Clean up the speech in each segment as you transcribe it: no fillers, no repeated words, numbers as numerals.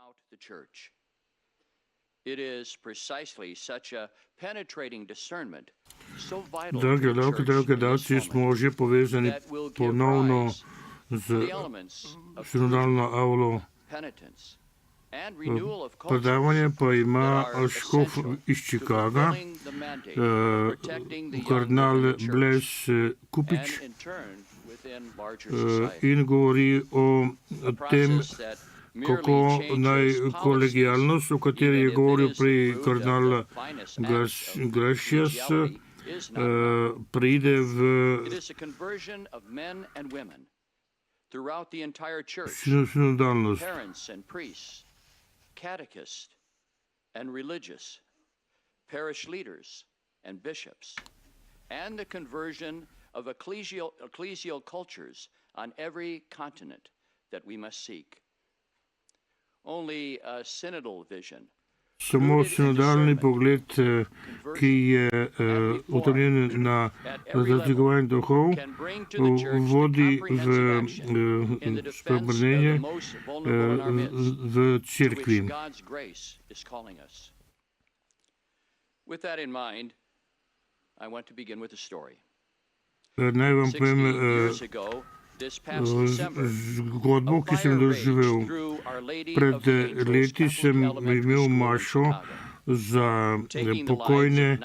about the church. It is precisely such a penetrating discernment, so vital to the church in this moment, smo že povezani that will give ponovno rise z to the elements of sinodalno avlo. penitence and renewal of Predavanje cultures pa ima that are škof essential iz to Chicaga, fulfilling the mandate of protecting the young kardinal within the church Blaise and Kupič, in turn within larger society. in govori o A tem, process that kako merely naj changes kolegijalnost, o kateri je govoril pri kardinal Gracias, pride v It is a conversion of men and women throughout the entire church, sinodalnost. parents and priests, catechists and religious, parish leaders and bishops, and the conversion of ecclesial cultures on every continent that we must seek. Only a synodal vision, Samo sinodalni pogled, ki je utemeljen na razlikovanju duhov, can bring to the church the vodi comprehensive action in the defense of spreobrnenje the most vulnerable in our midst, v to cerkvi. which God's grace is calling us. With that in mind, I want to begin with a story. Naj vam 60 povem years ago, this past December, zgodbo, ki sem jo doživel. Pred leti sem imel mašo za pokojne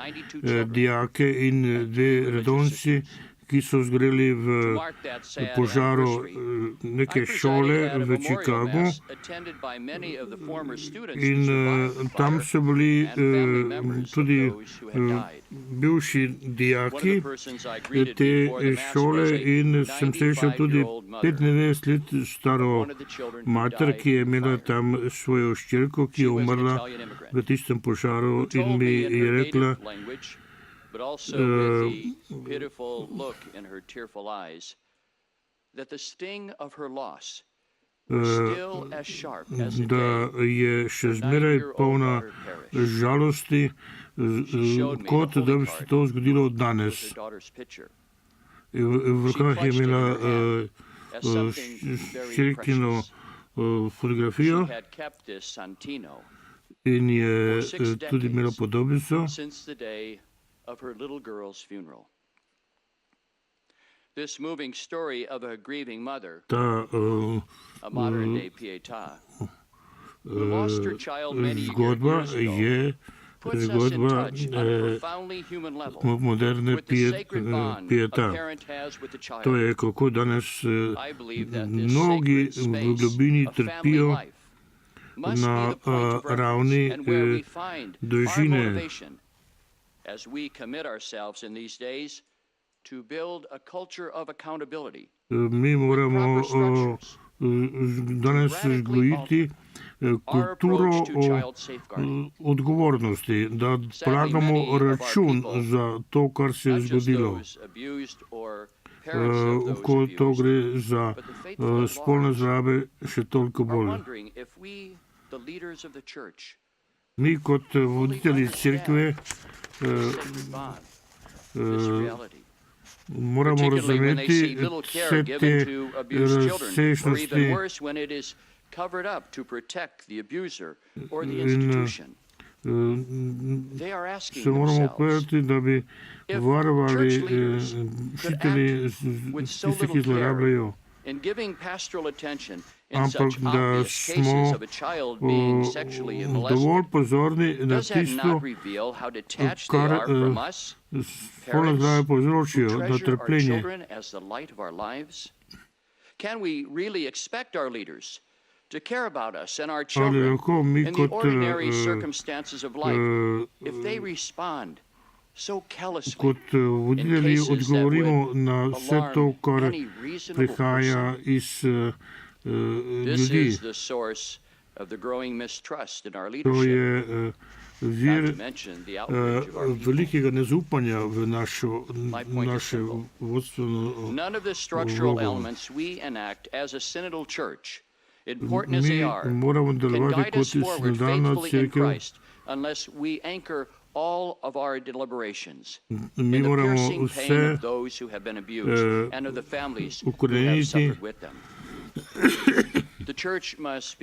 dijake in dve redovnici, ki so zgoreli v požaru neke šole v Chicagu, in tam so bili tudi bivši dijaki te šole, in sem srečal tudi 95 let staro mater, ki je imela tam svojo hčerko, ki je umrla v tistem požaru, in mi je rekla, but also with the pitiful look in her tearful eyes, that the sting of her loss was still as sharp as the da day je še zmeraj polna žalosti, kot da bi se to zgodilo danes. her daughter's picture. V rokah je imela As something very hčerkino precious. fotografijo She had kept this Santino in je tudi imela podobico. since the day of her little girl's funeral. This moving story of a grieving mother, Ta a modern-day pietà, who lost her child many zgodba years ago, je puts us in zgodba touch on a profoundly human level moderne with the sacred bond a pieta. parent has with the child. To je, kako danes I believe that this mnogi sacred v space globini of family trpijo life must na be the point of ravni reference and where we find our družine. motivation as we commit ourselves in these days to build a culture of accountability, Mi moramo proper structures, danes vzgojiti our kulturo approach to child safeguarding. odgovornosti, da polagamo račun za to, kar se je Not just zgodilo. those abused or parents of those Ko to abused, gre za but the faithful at spolne large zlorabe, še toliko are bolj. wondering if we, the leaders of the church, Mi kot voditelji cerkve this sacred bond, this reality, moramo particularly when they razumeti see little care vse te given to abused children, or even razsežnosti worse, when it is covered up to protect the abuser or the in institution. They are asking se moramo themselves, povedati, da bi if varovali church leaders could učitelji, with so tiste, ki little care zlorabljajo, in giving pastoral attention in ampak such da obvious cases smo of a child being sexually molested, dovolj pozorni na does that tisto, not reveal how detached they kar are from us, spolne zlorabe who povzročijo, na treasure our trpljenje. children as the light of our lives? Can we really expect our leaders to care about us and our Ali children lahko mi in the kot ordinary circumstances of life if they respond so callously kot voditelji cases that odgovorimo would na vse to, alarm kar any reasonable prihaja person? iz This ljudi. is the source of the growing mistrust in our To leadership, je not vir to mention the outrage of our people. velikega nezaupanja v point is naše simple. vodstveno. None of the structural vlogo. elements we enact as a synodal church, important as Mi they are, moramo can delovati guide us kot forward sinodalna faithfully in cerkev. Christ unless we anchor all of our deliberations Mi in the moramo piercing pain vse of those who have been abused and of the families who have ukoreniti. suffered with them. The church must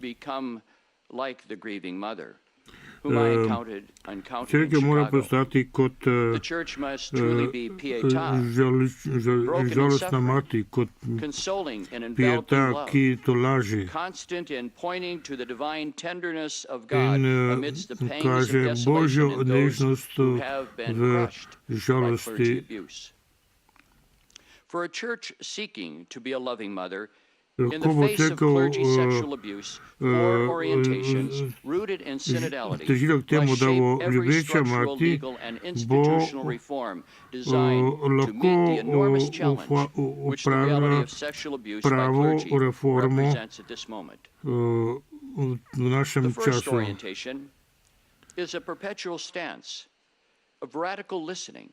become like the grieving mother, whom I encountered in Cerkev mora Chicago. postati kot The church must truly be pietà, žalostna mati, kot consoling and pieta, enveloping love, ki tolaži constant in pointing to the divine tenderness of God in amidst the pangs of kaže božjo desolation in those nežnost who have been v crushed by clergy žalosti. abuse. For a church seeking to be a loving mother, in Ko the bo face of cerkev clergy sexual abuse, four orientations rooted in synodality težila k temu, must da bo shape every ljubeča structural, mati, legal, and institutional reform designed to lahko meet the enormous challenge which the reality of sexual abuse by pravo clergy reformo represents at this moment. v našem The first času. orientation is a perpetual stance of radical listening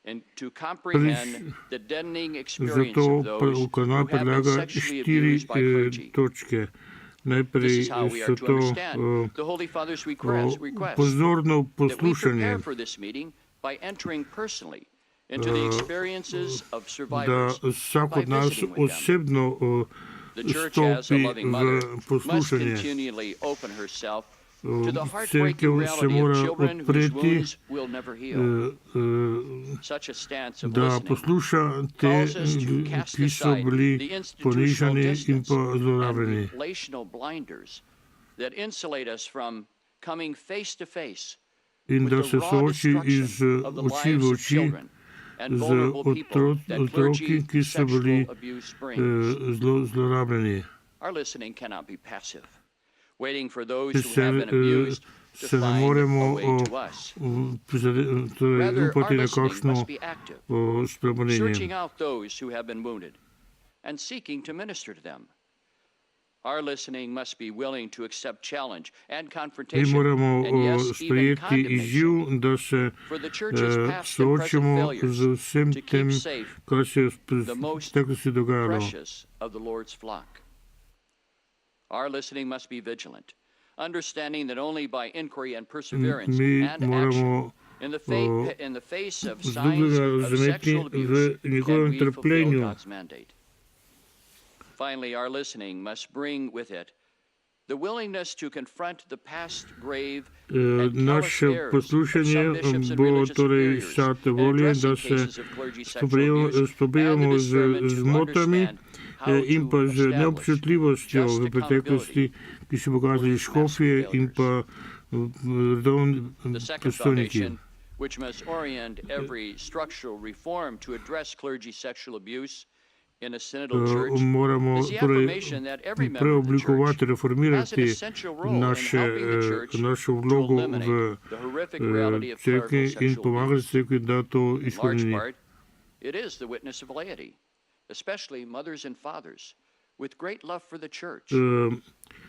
and to comprehend the deadening experience Zato of those who kanal have been predlaga sexually 4 abused by clergy. točke. This Najprej is how we so are to to understand the Holy Father's request pozorno that we poslušanje, prepare for this meeting by entering personally into the experiences of da survivors vsak by od nas visiting with them. osebno The church as a stopi loving v mother must poslušanje. continually open herself to the Cerkev heartbreaking se reality of mora children whose odpreti, wounds will never heal. Such a stance of da listening posluša te, calls us to cast ki so aside bili the institutional ponižani in distance pa and zlorabljeni. relational blinders that insulate us from coming face to face In with da the se raw sooči iz destruction of the oči v lives of oči children and z vulnerable people that otroki, clergy ki so bili sexual abuse brings. zlorabljeni. Our listening cannot be passive, waiting for those Če who have been abused to se ne find moremo a way to us. Rather, upati our na listening kakšno must be active, spremenjenje. searching out those who have been wounded and seeking to minister to them. Our listening must be willing to accept challenge and Mi confrontation, moramo and yes, even sprejeti izziv, condemnation, da se for the church's past and present soočimo failures z vsem to keep tem, safe kar se je v the most preteklosti dogajalo. precious of the Lord's flock. Our listening must be vigilant, understanding that only by inquiry and perseverance Mi and action moramo in the face of z signs drugega of razumeti sexual v abuse can njegovem we fulfill trpljenju. God's mandate. Finally, our listening must bring with it the willingness to confront the past grave and callous Naše errors of poslušanje some bishops and bo religious torej superiors sate in volje, addressing da se cases of clergy sexual abuse and the spoprijemo discernment z to zmotami understand how in pa to z establish neobčutljivostjo just v preteklosti, ki so pokazali škofje in pa redovni The second predstojniki. foundation, which must orient every structural reform to address clergy sexual abuse in a synodal church, Moramo is the torej affirmation that every member of the church preoblikovati, has an reformirati essential role in helping the church našo to vlogo v eliminate the horrific reality of clerical cerkvi in sexual pomagati abuse. cerkvi, da to In large izkoreni. part, it is the witness of laity, especially mothers and fathers, with great love for the church,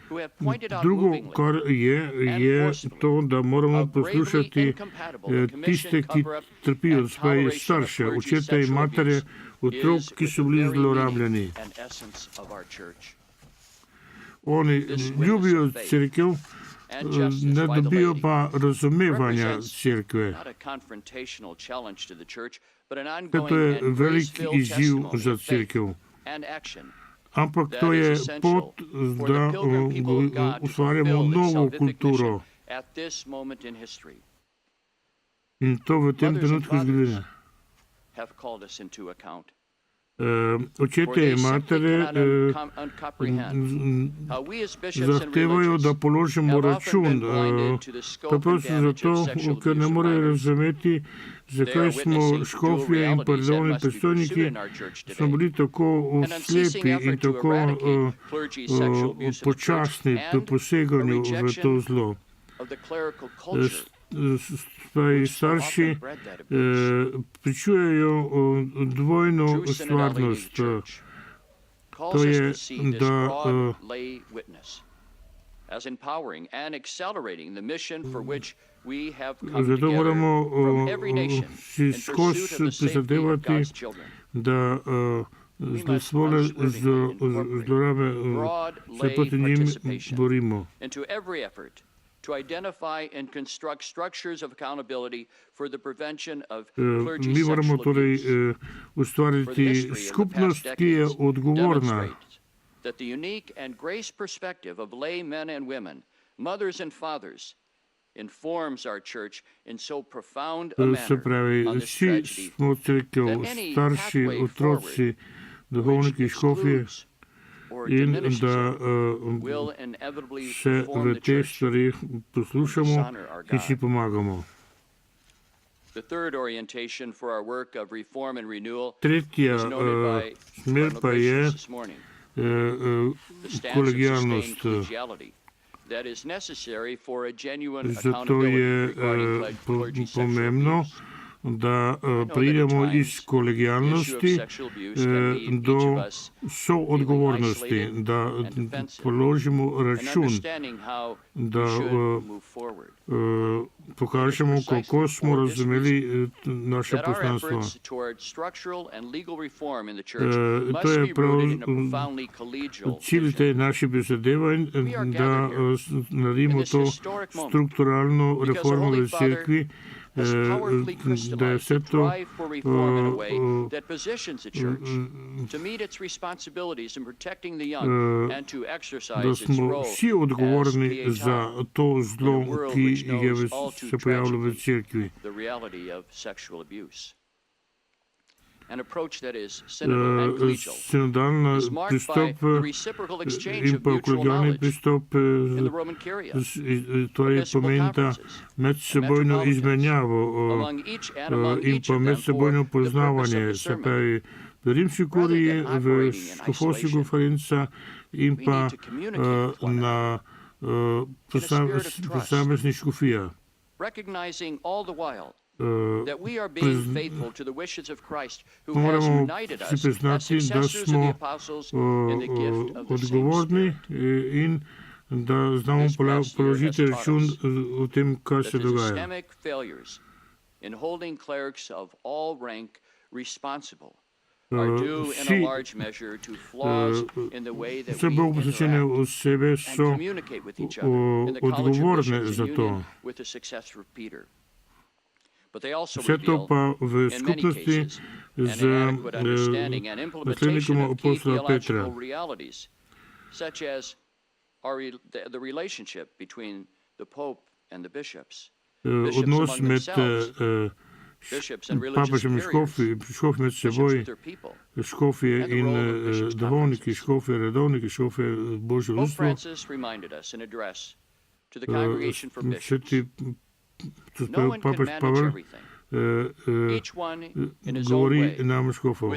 who have pointed out Drugo, movingly kar je to, da moramo poslušati tiste, ki trpijo, svoje starše, očete in matere, otrok, ki so bili zlorabljeni. Oni ljubijo cerkev, ne dobijo pa razumevanja cerkve. To je velik izziv za cerkev. Ampak to je pot, da ustvarjamo novo kulturo. In to v tem trenutku zgodovine. Očete in matere zahtevajo, da položimo račun. Preprosto zato, ker ne morejo razumeti, zakaj smo škofje in redovni predstojniki smo bili tako slepi in tako počasni pri poseganju v to zlo. Starši pričujejo dvojno stvarnost. To je, da zato moramo si skozi prizadevati, da zlosvole zlorabe se proti njim borimo. To identify and construct structures of accountability for the prevention of clergy Mi moramo sexual torej abuse. ustvariti skupnost, ki je odgovorna. That the unique and grace perspective of lay men and women mothers and fathers, informs our church in so profound a Se manner pravi, on this vsi tragedy smo crkva, that any starši, pathway otroci, forward duhovniki, which škofje, excludes or in diminishes da it will inevitably se reform v the teh church. stvarih poslušamo in si pomagamo. The third orientation for our work of reform and renewal Tretja is noted by smer Cardinal pa je Gracious this morning. The stance of kolegijalnost. sustained collegiality that is necessary for a genuine Zato accountability je regarding clergy sexual pomembno, abuse. da pridemo iz kolegijalnosti do soodgovornosti, da položimo račun, da pokažemo, kako smo razumeli naše poslanstvo. To je prav cilj te naše prizadevanj, da naredimo to strukturalno reformo v cerkvi, da je vse to da smo vsi odgovorni za to zlo, ki je se pojavilo v cerkvi. Sinodalni pristop in pa kolegialni pristop torej pomeni ta medsebojno izmenjavo in pa medsebojno poznavanje, se pravi v rimski kuriji, v škofovski konferenca in pa na posameznih škofijah. Moramo si priznati, da smo odgovorni in da znamo položiti račun o tem, kaj se dogaja. Vse bolj posvečene osebe so odgovorne za to. Vse to pa v skupnosti z naslednikom apostola Petra. Odnos med papežem in škofi med seboj, škofje in duhovniki, škofje, redovniki, škofje, Božje ljudstvo. Sveti papež Pavel govori nam škofov.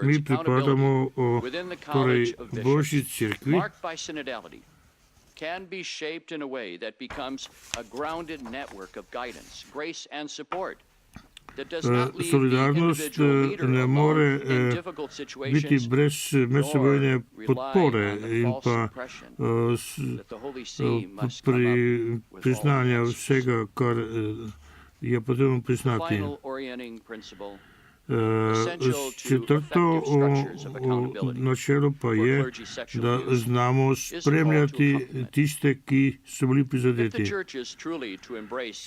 Mi pripadamo torej Božji cerkvi, can be shaped in a way that becomes a grounded network of guidance, grace and support. Solidarnost ne more biti brez medsebojne podpore in pa priznanja vsega, kar je potrebno priznati. Četrto načelo pa je, da znamo spremljati tiste, ki so bili prizadeti.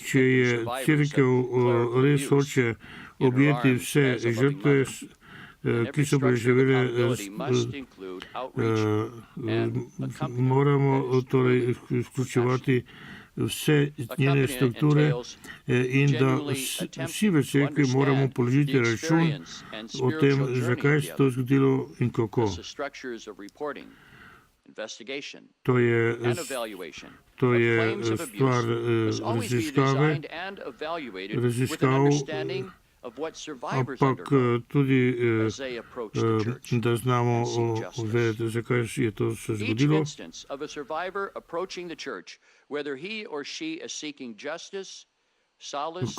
Če je cerkev res hoče objeti vse žrtve, ki so preživele, moramo torej vključevati vse njene strukture in da vsi v cerkvi moramo položiti račun o tem, zakaj se to zgodilo in kako. To je stvar raziskav, ampak tudi, da znamo vedeti, zakaj je to se zgodilo.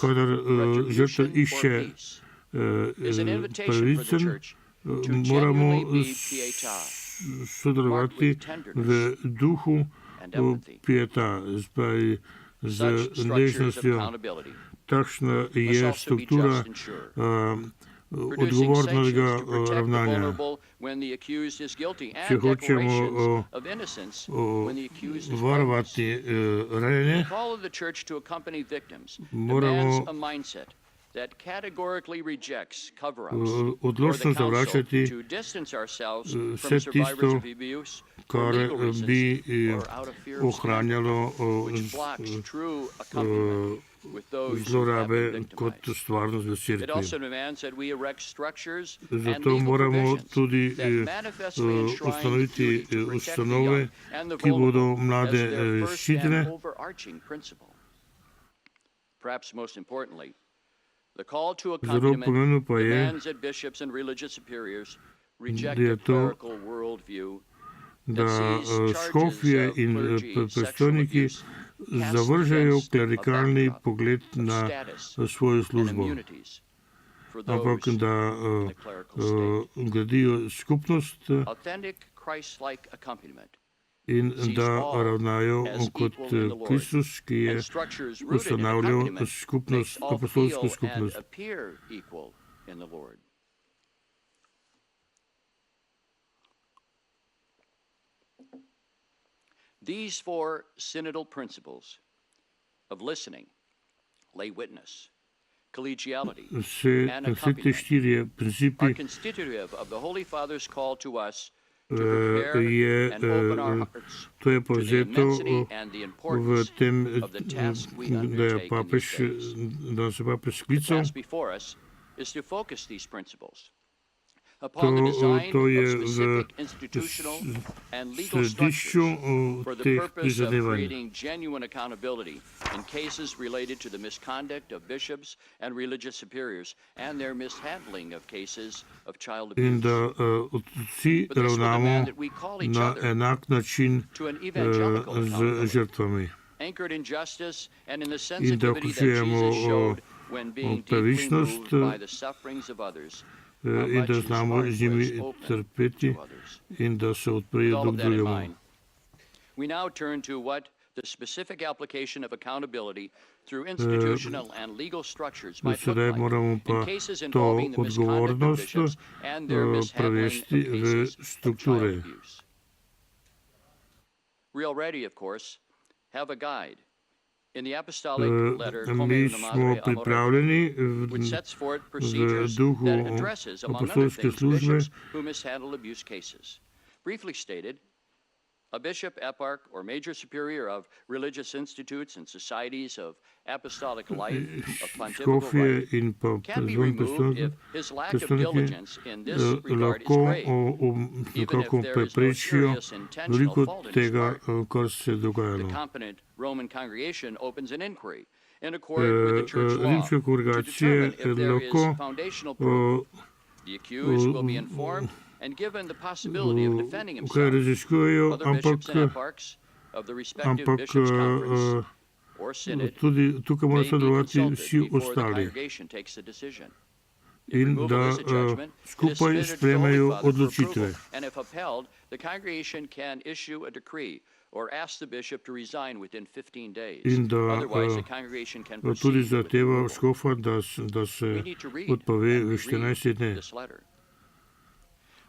Kadar žrtev išče pravicen, moramo sodelovati v duhu pieta, z nežnostjo. Takšna je struktura odgovornega ravnanja. Če hočemo varovati ranjene, moramo that categorically rejects cover-ups or odločno the counsel zavračati to distance ourselves vse from survivors tisto, of abuse kar for legal bi reasons or out of fear of ohranjalo scandal, which blocks true accompaniment with those who have zlorabe been kot victimized. stvarnost v It cerkvi. also demands that we erect structures and Zato legal moramo provisions tudi that manifestly enshrine the ustanoviti duty to protect the ustanove, young and the ki bodo vulnerable as mlade their first ščitile. and overarching principle. Perhaps most importantly, the call to Zelo pomembno accompaniment pa je, demands that bishops and religious superiors reject da je a to, clerical worldview da that sees škofje charges of in clergy sexual predstojniki abuse cast zavržejo against a klerikalni backdrop pogled of na status svojo and službo, immunities for ampak those da in the clerical state. gradijo skupnost Authentic Christ-like accompaniment in sees da all ravnajo as kot equal in the Lord, Kristus, ki je and structures rooted in ustanavljal accompaniment makes skupnost, all apostolsko feel and skupnost. appear equal in the Lord. These four synodal principles of listening, lay witness, collegiality, and Vse te accompaniment štirje are principi constitutive of the Holy Father's call to us to prepare je, and open our hearts to je to the povzeto immensity and the v importance tem, of the task we da je undertake in papež, these days. da se papež The sklical. task before us is to focus these principles upon the design To of je specific v institutional and legal središču structures for the teh purpose of prizadevanj. creating genuine accountability in cases related to the misconduct of bishops and religious superiors and their mishandling of cases of child In abuse. da vsi But this will ravnamo demand that we call each na other enak način to an evangelical z accountability, žrtvami. anchored in justice and in the In da sensitivity that vključujemo Jesus showed when being deeply pravičnost, moved by the sufferings of others. How in much da his znamo heart z njimi was open trpeti to others. in da se With odprejo all drug of that in drugemu. mind, we now turn to what the specific application of accountability through institutional and legal structures might look Sedaj like moramo pa in cases to involving the misconduct of odgovornost bishops and their mishandling of prevesti v cases of child strukture. abuse. We already, of course, have a guide in the apostolic letter Mi smo pripravljeni which sets forth v procedures duhu that addresses, among other apostolske things, službe, bishops who mishandle abuse cases. Briefly stated, a bishop, eparch, or major superior of religious institutes and societies of apostolic life, of pontifical škofje right, in pa can be zvon removed if his lack of diligence in this regard is lahko grave, even if nekako there is no preprečijo serious intentional veliko fault in his tega, part. kar se je The dogajalo. competent Roman congregation opens an inquiry in accord with the church law Rimske to kongregacije determine if there is lahko foundational proof. The accused will be informed and given the possibility of defending kaj himself. raziskujejo, Other ampak, bishops and eparchs of the respective bishops' conference or synod tudi tukaj may morajo be sodelovati consulted vsi before the ostali congregation takes a decision. If in removal da is a judgment, it is skupaj submitted to the Holy sprejmejo Father for odločitve. approval, and if upheld, the congregation can issue a decree or ask the bishop to resign within 15 days. In da Otherwise, the congregation can tudi proceed with zahteva removal. škofa, da se We need to read odpove and v reread 14 dneh. this letter.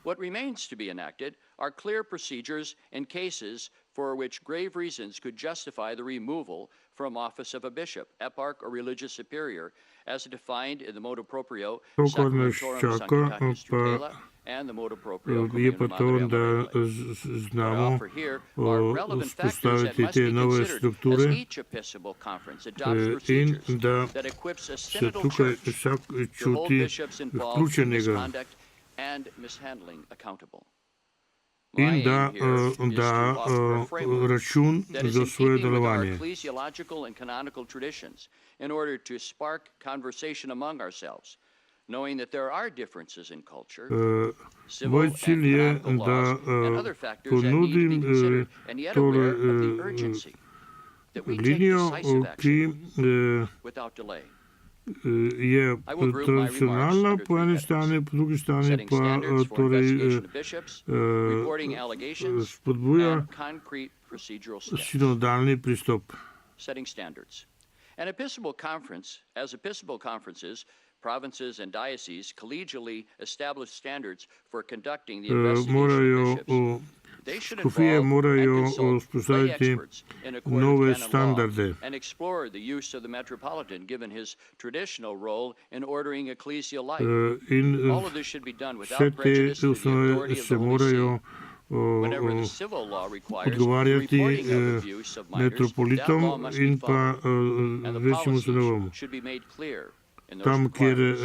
What remains to be enacted are clear procedures in cases for which grave reasons could justify the removal from office of a bishop, eparch, or religious superior, as defined in the motu proprio To, kar nas Sacramentorum čaka, Sanctitatis pa Tutela and the motu proprio je pa Communion to, Madre da Amorelis. What I znamo offer here are relevant factors that vzpostaviti must te be nove considered as strukture each episcopal conference adopts in procedures da that equips a se synodal tukaj church vsak to hold čuti bishops involved in vključenega misconduct and mishandling accountable. My in da aim here is to da offer a framework račun that is za in svoje keeping with our delovanje. ecclesiological and canonical traditions in order to spark conversation among ourselves, knowing that there are differences in culture, civil Moj and cilj je, canonical da laws, and other factors that need to ponudim be considered, and yet aware tole of the urgency that we take linijo, decisive ki action without delay. je I will group my remarks tradicionalna under po three eni headings: strani, po drugi strani setting pa standards for torej investigation of bishops, reporting allegations, spodbuja and concrete procedural steps. sinodalni pristop. Setting standards. An episcopal conference, as episcopal conferences, provinces and dioceses collegially establish standards for conducting the investigation Morajo of bishops. škofije morajo vzpostaviti nove standarde. In vse te osnove se morajo odgovarjati metropolitom in pa večjim ustanovam. Tam, kjer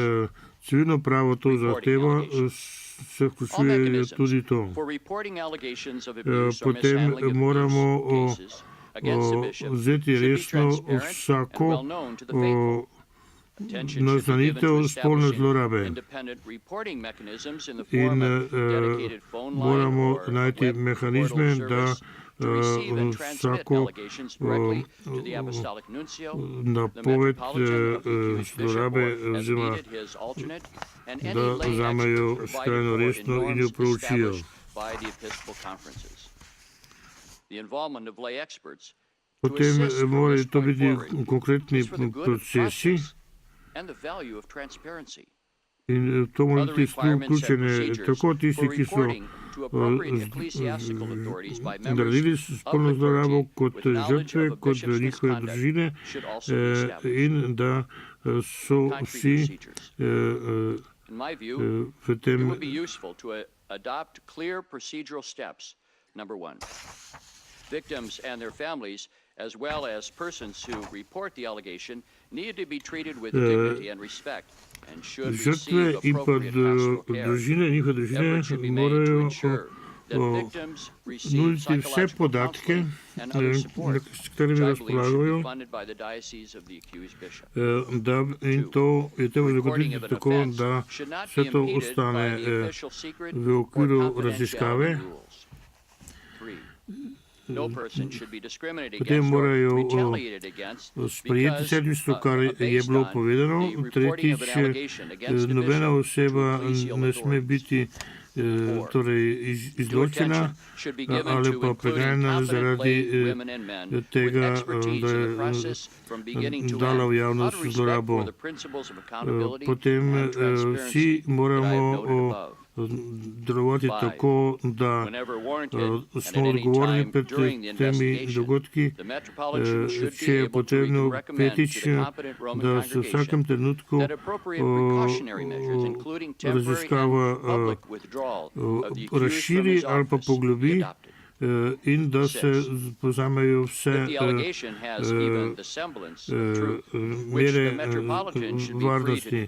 civilno pravo to zahteva, se vključuje tudi to. Potem moramo vzeti resno vsako naznanitev spolne zlorabe in moramo najti mehanizme, da vsako napoved zlorabe oziroma da vzamejo skrajno resno in jo proučijo. Potem morajo to biti konkretni procesi in to mora biti vključene tako tisti, ki so naredili spolno zlorabo, kot žrtve, kot njihove družine in da so vsi v tem. Victims and their families, as well as persons who report the allegation, need to be treated with dignity and respect and should receive appropriate pastoral care. Efforts should be made to ensure that victims receive psychological counseling and other support. Child relief should be funded by the diocese of the accused bishop. Two, recording of an offense should not be impeded by the official secret or confidentiality rules. Three, no person should be discriminated against or retaliated against because kar je bilo povedano. Tretjič, nobena oseba ne sme biti torej izločena ali pa preganjena zaradi tega, da je dala v javnost zlorabo. Potem vsi moramo delovati tako, da smo odgovorni pred temi dogodki, če je potrebno petič, da se v vsakem trenutku raziskava razširi ali pa poglobi in da se povzamejo vse mere varnosti.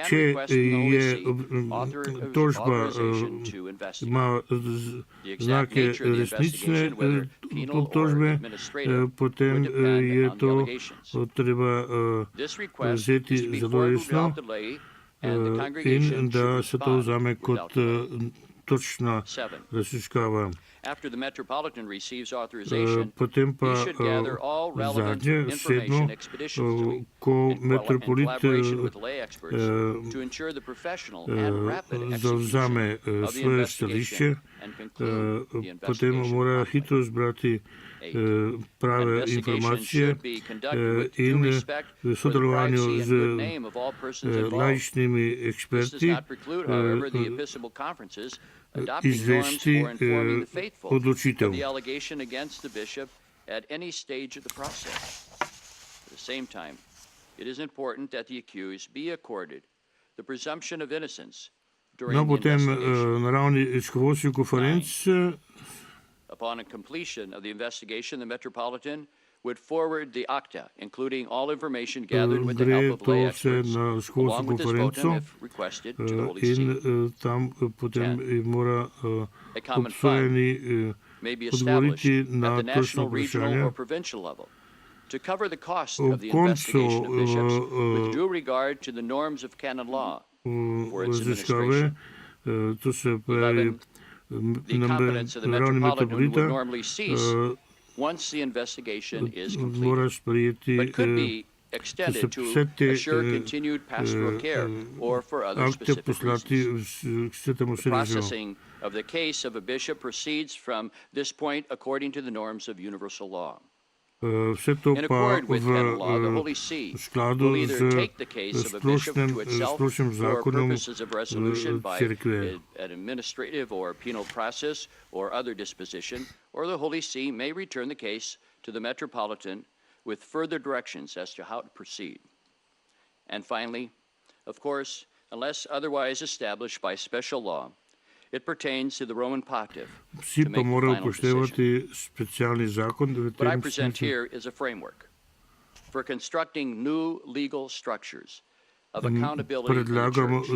Če je tožba ima znake resnične obtožbe, potem je to treba vzeti zelo resno in da se to vzame kot točna raziskava. Potem pa zadnje, sedmo, ko metropolit zavzame svoje stališče, potem mora hitro zbrati prave informacije in v sodelovanju z laičnimi eksperti izvesti odločitev. No, potem na ravni škofovskih konferenc upon completion of the investigation, the Metropolitan would forward the acta, including all information gathered with the help of lay experts, along with this votum, if requested, to the Holy See. Tam potem mora A common fund may be established at the national, regional, or provincial level to cover the cost of the investigation of bishops with due regard to the norms of canon law for its administration. 11. The competence of the Metropolitan would normally cease once the investigation is complete, but could be extended to assure continued pastoral care or for other specific reasons. The processing of the case of a bishop proceeds from this point according to the norms of universal law. Vse to pa v skladu z splošnim zakonom cerkve. Or the Holy See may return the case to the Metropolitan with further directions as to how to proceed. And finally, of course, unless otherwise established by special law, it pertains to the Roman Pontiff to make the final decision. What I present here is a framework for constructing new legal structures of accountability in the Church.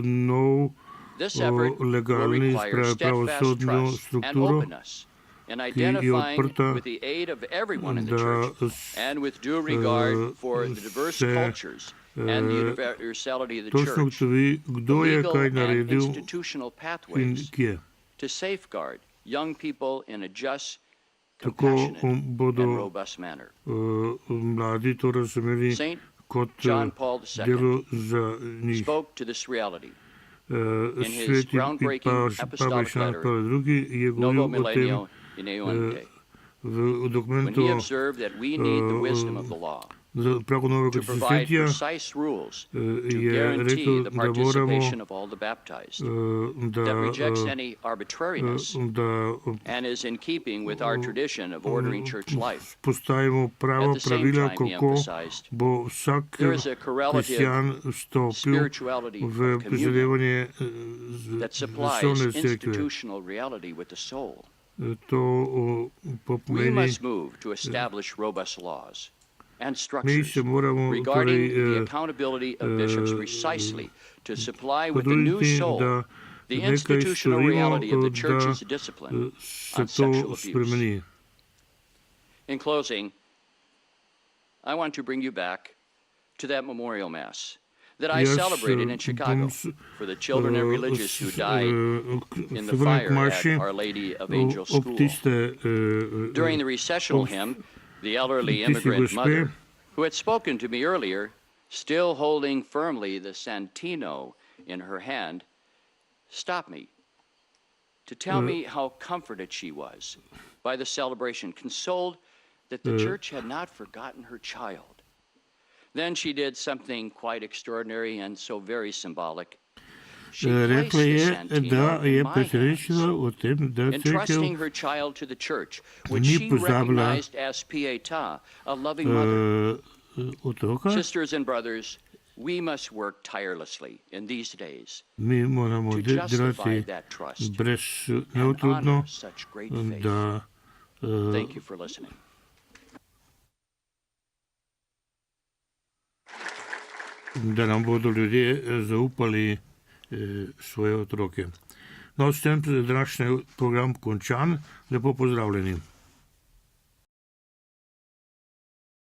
This effort will require steadfast trust and openness in identifying with the aid of everyone in the Church and with due regard for the diverse cultures and the universality of the Church, the legal and institutional pathways to safeguard young people in a just, compassionate, and robust manner. Saint John Paul II spoke to this reality in his groundbreaking apostolic letter, Novo Millennio in Eonte, when he observed that we need the wisdom of the law to provide precise rules to guarantee the participation of all the baptized, that rejects any arbitrariness and is in keeping with our tradition of ordering church life. At the same time, he emphasized, there is a correlative spirituality of communion that supplies institutional reality with the soul. We must move to establish robust laws and structures regarding the accountability of bishops precisely to supply with the new soul the institutional reality of the Church's discipline on sexual abuse. In closing, I want to bring you back to that memorial Mass that I celebrated in Chicago for the children and religious who died in the fire at Our Lady of Angels School. During the recessional hymn, the elderly immigrant mother, who had spoken to me earlier, still holding firmly the Santino in her hand, stopped me to tell me how comforted she was by the celebration, consoled that the Church had not forgotten her child. Then she did something quite extraordinary and so very symbolic. She placed the Santino in my hands, entrusting her child to the Church, which she recognized as pietà, a loving mother. Sisters and brothers, we must work tirelessly in these days to justify that trust and honor such great faith. Thank you for listening. Da nam bodo ljudje zaupali svoje otroke. No, s tem je današnji program končan. Lepo pozdravljeni.